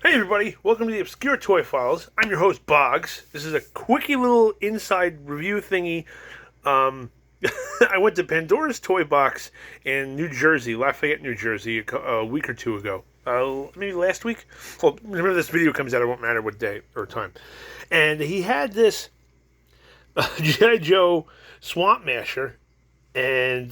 Hey everybody, welcome to the Obscure Toy Files. I'm your host, Boggs. This is a quickie little inside review thingy. I went to Pandora's Toy Box in New Jersey, Lafayette, New Jersey, a week or two ago. Maybe last week? Well, whenever this video comes out, it won't matter what day or time. And he had this G.I. Joe Swamp Masher, and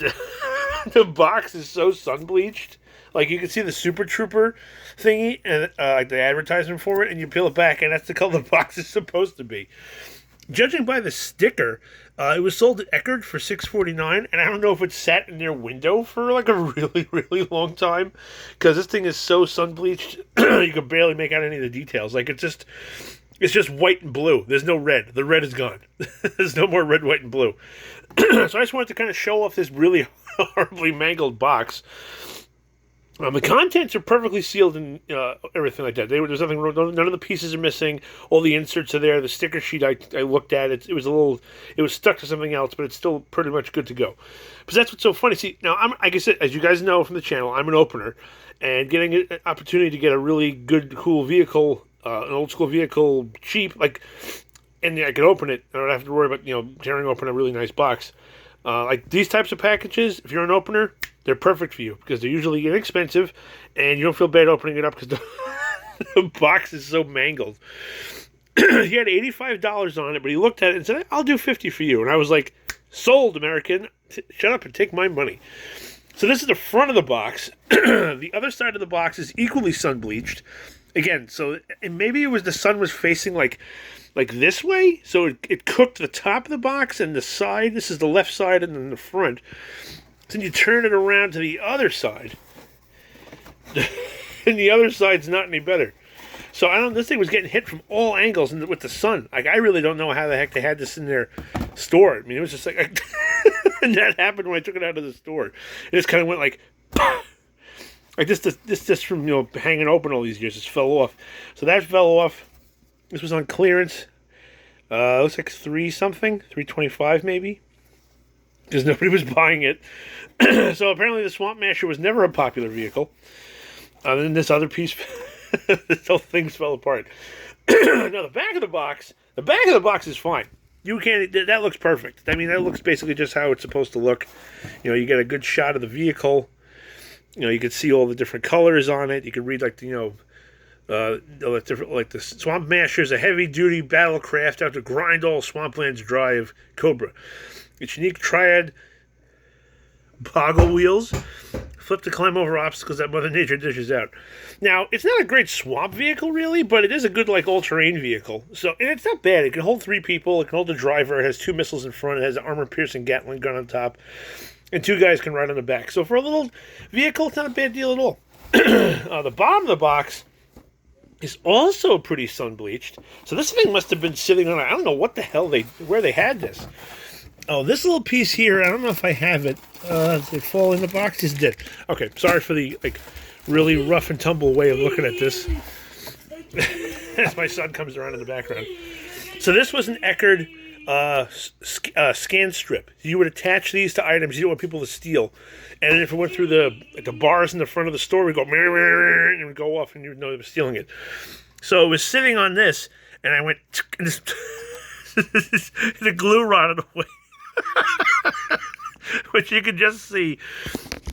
the box is so sun-bleached. Like, you can see the Super Trooper thingy and like the advertisement for it, and you peel it back, and that's the color the box is supposed to be. Judging by the sticker, it was sold at Eckerd for $6.49, and I don't know if it sat in their window for like a really, really long time, because this thing is so sun-bleached, you can barely make out any of the details. Like, it's just white and blue. There's no red. The red is gone. There's no more red, white, and blue. So I just wanted to kind of show off this really horribly mangled box. The contents are perfectly sealed and everything like that. There's nothing wrong. None of the pieces are missing. All the inserts are there. The sticker sheet I looked at, it was stuck to something else, but it's still pretty much good to go. But that's what's so funny. See, now, like I said, as you guys know from the channel, I'm an opener, and getting an opportunity to get a really good, cool vehicle, an old school vehicle, cheap, and I can open it. I don't have to worry about tearing open a really nice box. Like these types of packages, if you're an opener, they're perfect for you because they're usually inexpensive, and you don't feel bad opening it up because the box is so mangled. He had $85 on it, but he looked at it and said, "I'll do $50 for you." And I was like, "Sold, American! Shut up and take my money." So this is the front of the box. The other side of the box is equally sun bleached. Again, and maybe it was the sun was facing like this way, so it cooked the top of the box and the side. This is the left side and then the front. Then you turn it around to the other side, and the other side's not any better. So this thing was getting hit from all angles with the sun. Like, I really don't know how the heck they had this in their store. I mean, it was just like, and that happened when I took it out of the store. It just kind of went like, like this just from hanging open all these years, just fell off. So that fell off. This was on clearance. Looks like $325 maybe, because nobody was buying it. So apparently the Swamp Masher was never a popular vehicle. Then this other piece, this whole thing fell apart. Now the back of the box is fine. That looks perfect. I mean, that looks basically just how it's supposed to look. You get a good shot of the vehicle. You can see all the different colors on it. You can read like the Swamp Masher is a heavy-duty battlecraft out to grind all swamplands dry of Cobra. Its unique triad boggle wheels flip to climb over obstacles that Mother Nature dishes out. Now, it's not a great swamp vehicle, really, but it is a good, all-terrain vehicle. And it's not bad. It can hold 3 people. It can hold the driver. It has 2 missiles in front. It has an armor-piercing Gatling gun on top. And 2 guys can ride on the back. So for a little vehicle, it's not a bad deal at all. The bottom of the box is also pretty sun-bleached. So this thing must have been sitting on, I don't know what the hell where they had this. Oh, this little piece here, I don't know if I have it. Did it fall in the box? It did. Okay, sorry for the really rough and tumble way of looking at this. As my son comes around in the background. So this was an Eckerd scan strip. You would attach these to items you don't want people to steal. And if it went through the bars in the front of the store, we go, and it would go off and you would know they were stealing it. So it was sitting on this, and I went, and the glue rotted away. But you can just see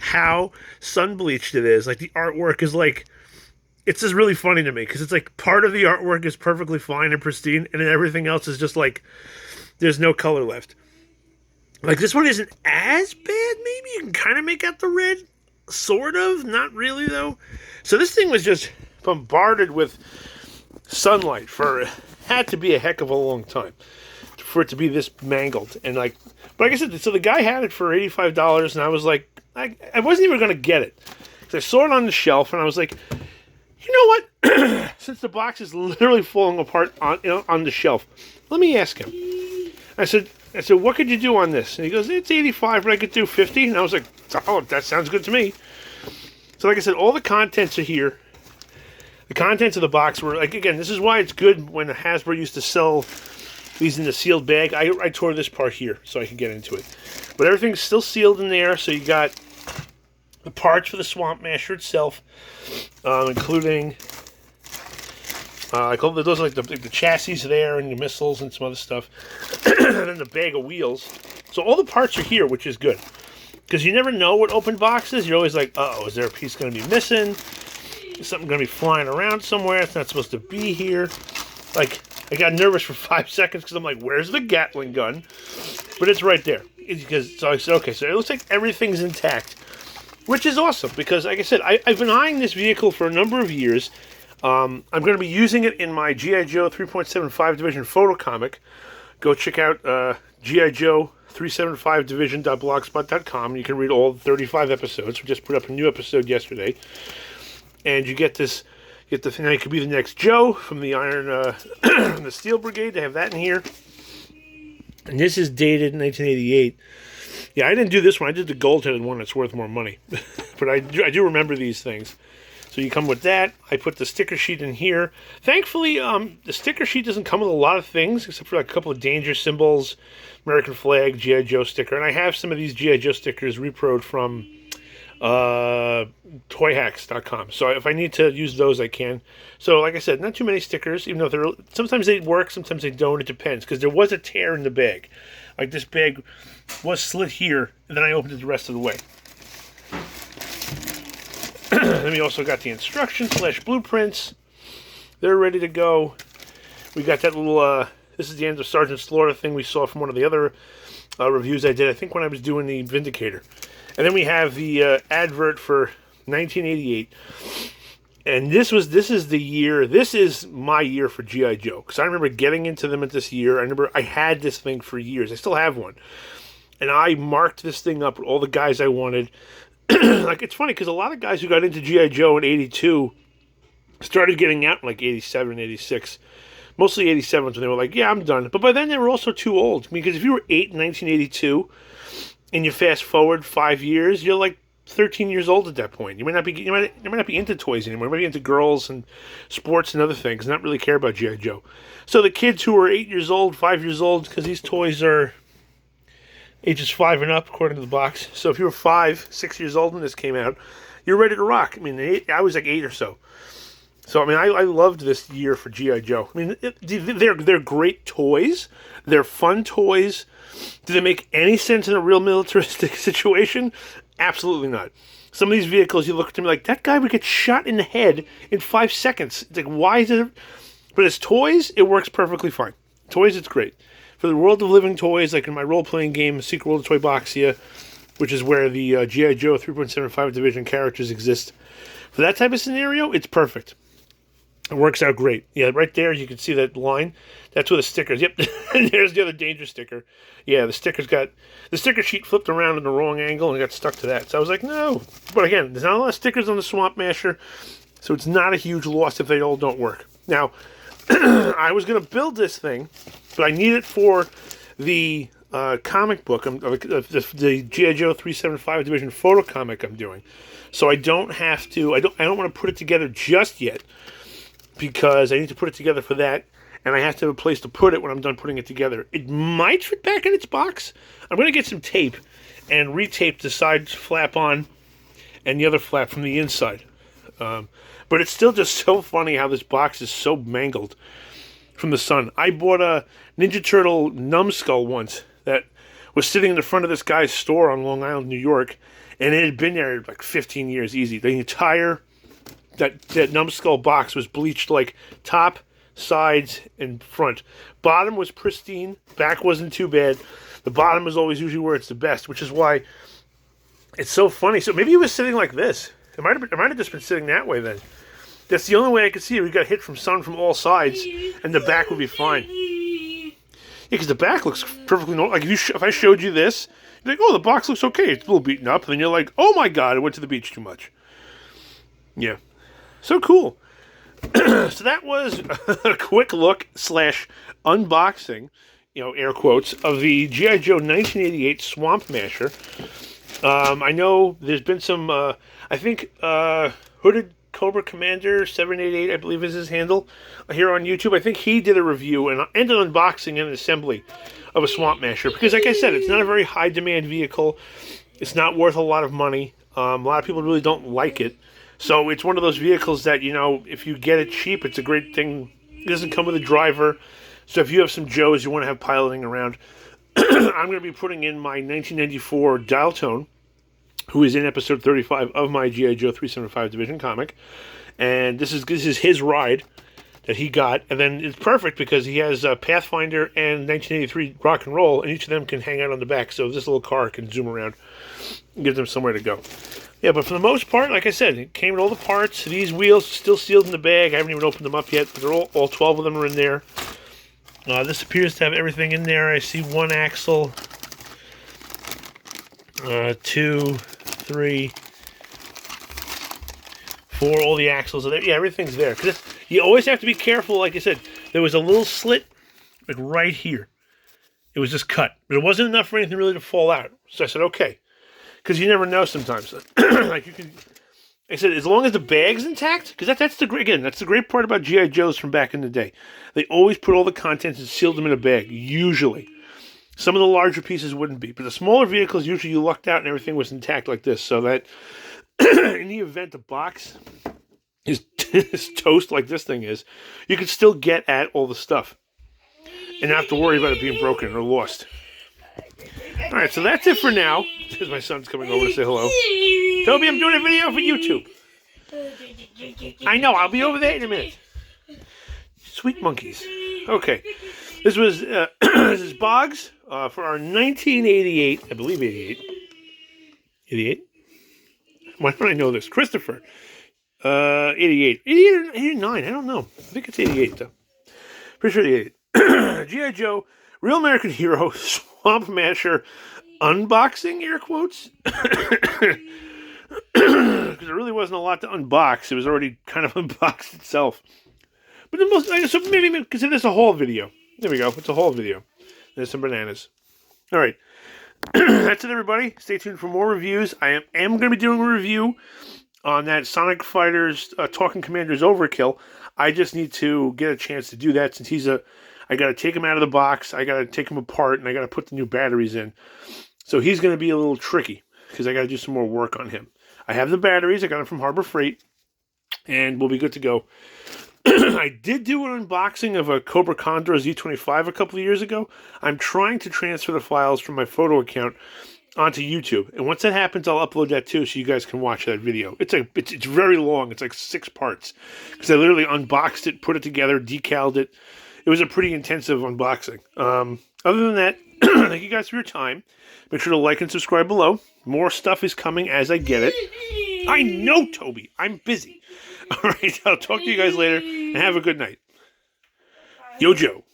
how sun-bleached it is. Like, the artwork is it's just really funny to me, because it's like part of the artwork is perfectly fine and pristine, and then everything else is just like, there's no color left. Like, this one isn't as bad, maybe. You can kind of make out the red. Sort of. Not really, though. So this thing was just bombarded with sunlight had to be a heck of a long time for it to be this mangled. And but like I said, so the guy had it for $85, and I was like, I wasn't even going to get it. So I saw it on the shelf, and I was like, you know what? Since the box is literally falling apart on the shelf, let me ask him. I said, what could you do on this? And he goes, it's $85, but I could do $50. And I was like, oh, that sounds good to me. So like I said, all the contents are here. The contents of the box were, again, this is why it's good when Hasbro used to sell these in the sealed bag. I tore this part here so I could get into it. But everything's still sealed in there, so you got the parts for the Swamp Masher itself, including I call those like the chassis there and the missiles and some other stuff. And then the bag of wheels. So all the parts are here, which is good. Because you never know what open box is. You're always like, uh-oh, is there a piece going to be missing? Is something going to be flying around somewhere? It's not supposed to be here. Like, I got nervous for 5 seconds because I'm like, where's the Gatling gun? But it's right there. So I said, okay, so it looks like everything's intact. Which is awesome because, like I said, I've been eyeing this vehicle for a number of years. I'm going to be using it in my G.I. Joe 3.75 Division photo comic. Go check out G.I. Joe 375division.blogspot.com. You can read all 35 episodes. We just put up a new episode yesterday. And you get this, the thing that could be the next Joe from the Iron, the Steel Brigade. They have that in here. And this is dated 1988. Yeah, I didn't do this one. I did the gold-headed one that's worth more money. But I do remember these things. So you come with that. I put the sticker sheet in here. Thankfully, the sticker sheet doesn't come with a lot of things, except for like a couple of danger symbols, American flag, G.I. Joe sticker. And I have some of these G.I. Joe stickers reproed from toyhacks.com. So if I need to use those, I can. So like I said, not too many stickers, even though sometimes they work, sometimes they don't. It depends, because there was a tear in the bag. Like this bag was slit here, and then I opened it the rest of the way. Then we also got the instructions / blueprints. They're ready to go. We got that little, this is the end of Sergeant Slaughter thing we saw from one of the other reviews I did, I think when I was doing the Vindicator. And then we have the advert for 1988. And this is the year, this is my year for G.I. Joe. Because I remember getting into them at this year. I remember I had this thing for years. I still have one. And I marked this thing up with all the guys I wanted. Like, it's funny because a lot of guys who got into G.I. Joe in 82 started getting out in like 87, 86. Mostly 87 when they were like, yeah, I'm done. But by then they were also too old. I mean, because if you were 8 in 1982 and you fast forward 5 years, you're like 13 years old at that point. You might not be into toys anymore. You might be into girls and sports and other things, not really care about G.I. Joe. So the kids who were 8 years old, 5 years old, because these toys are ages 5 and up, according to the box. So if you were 5, 6 years old when this came out, you're ready to rock. I mean, I was like 8 or so. So, I mean, I loved this year for G.I. Joe. I mean, they're great toys. They're fun toys. Do they make any sense in a real militaristic situation? Absolutely not. Some of these vehicles, you look at me like, that guy would get shot in the head in 5 seconds. It's like, why is it? But as toys, it works perfectly fine. Toys, it's great. For the world of living toys, like in my role-playing game, Secret World of Toyboxia, which is where the G.I. Joe 3.75 Division characters exist, for that type of scenario, it's perfect. It works out great. Yeah, right there, you can see that line. That's where the stickers, yep, and there's the other danger sticker. Yeah, the sticker sheet flipped around in the wrong angle and got stuck to that. So I was like, no. But again, there's not a lot of stickers on the Swamp Masher, so it's not a huge loss if they all don't work. Now, I was going to build this thing, but I need it for the comic book, the G.I. Joe 375 Division photo comic I'm doing. So I don't have to, I don't want to put it together just yet, because I need to put it together for that, and I have to have a place to put it when I'm done putting it together. It might fit back in its box. I'm going to get some tape and retape the side flap on and the other flap from the inside. But it's still just so funny how this box is so mangled from the sun. I bought a Ninja Turtle numbskull once that was sitting in the front of this guy's store on Long Island, New York, and it had been there like 15 years easy. The entire that numbskull box was bleached like top, sides, and front. Bottom was pristine. Back wasn't too bad. The bottom is always usually where it's the best, which is why it's so funny. So maybe it was sitting like this. It might have just been sitting that way then. That's the only way I could see it. We got hit from sun from all sides, and the back would be fine. Yeah, because the back looks perfectly normal. Like if I showed you this, you're like, oh, the box looks okay. It's a little beaten up. And then you're like, oh my god, I went to the beach too much. Yeah. So cool. So that was a quick look / unboxing, air quotes, of the G.I. Joe 1988 Swamp Masher. I know there's been some, I think Hooded Cobra Commander 788, I believe is his handle, here on YouTube. I think he did a review and an unboxing and an assembly of a Swamp Masher. Because like I said, it's not a very high demand vehicle. It's not worth a lot of money. A lot of people really don't like it. So it's one of those vehicles that, if you get it cheap, it's a great thing It doesn't come with a driver. So if you have some Joes you want to have piloting around, I'm going to be putting in my 1994 dial tone, who is in episode 35 of my G.I. Joe 375 Division comic. And this is his ride that he got. And then it's perfect because he has Pathfinder and 1983 Rock and Roll, and each of them can hang out on the back. So this little car can zoom around and give them somewhere to go. Yeah, but for the most part, like I said, it came with all the parts. These wheels still sealed in the bag. I haven't even opened them up yet, but they're all 12 of them are in there. This appears to have everything in there. I see one axle, 2, 3, 4. All the axles are there. Yeah, everything's there. Because you always have to be careful. Like I said, there was a little slit, like right here. It was just cut, but it wasn't enough for anything really to fall out. So I said, okay, because you never know sometimes. Like you can. I said, as long as the bag's intact, because that's the great part about G.I. Joes from back in the day. They always put all the contents and sealed them in a bag, usually. Some of the larger pieces wouldn't be, but the smaller vehicles, usually you lucked out and everything was intact like this, so that in the event the box is toast like this thing is, you can still get at all the stuff and not have to worry about it being broken or lost. All right, so that's it for now. Because my son's coming over to say hello. Toby, I'm doing a video for YouTube. I know, I'll be over there in a minute. Sweet monkeys. Okay, this was this is Boggs for our 1988, I believe 88. 88? Why don't I know this? Christopher. 88. 88 or 89, I don't know. I think it's 88 though. Pretty sure 88. G.I. Joe, Real American Hero, Swamp Masher, unboxing, air quotes. Because there really wasn't a lot to unbox. It was already kind of unboxed itself. But the most, so maybe consider this a haul video. There we go. It's a haul video. There's some bananas. All right. That's it, everybody. Stay tuned for more reviews. I am going to be doing a review on that Sonic Fighters Talking Commanders Overkill. I just need to get a chance to do that since I got to take him out of the box. I got to take him apart, and I got to put the new batteries in. So he's going to be a little tricky because I got to do some more work on him. I have the batteries. I got them from Harbor Freight, and we'll be good to go. I did do an unboxing of a Cobra Condor Z25 a couple of years ago. I'm trying to transfer the files from my photo account onto YouTube, and once that happens, I'll upload that too, so you guys can watch that video. It's very long. It's like 6 parts because I literally unboxed it, put it together, decaled it. It was a pretty intensive unboxing. Other than that, thank you guys for your time. Make sure to like and subscribe below. More stuff is coming as I get it. I know, Toby. I'm busy. All right, I'll talk to you guys later, and have a good night. Yo, Joe.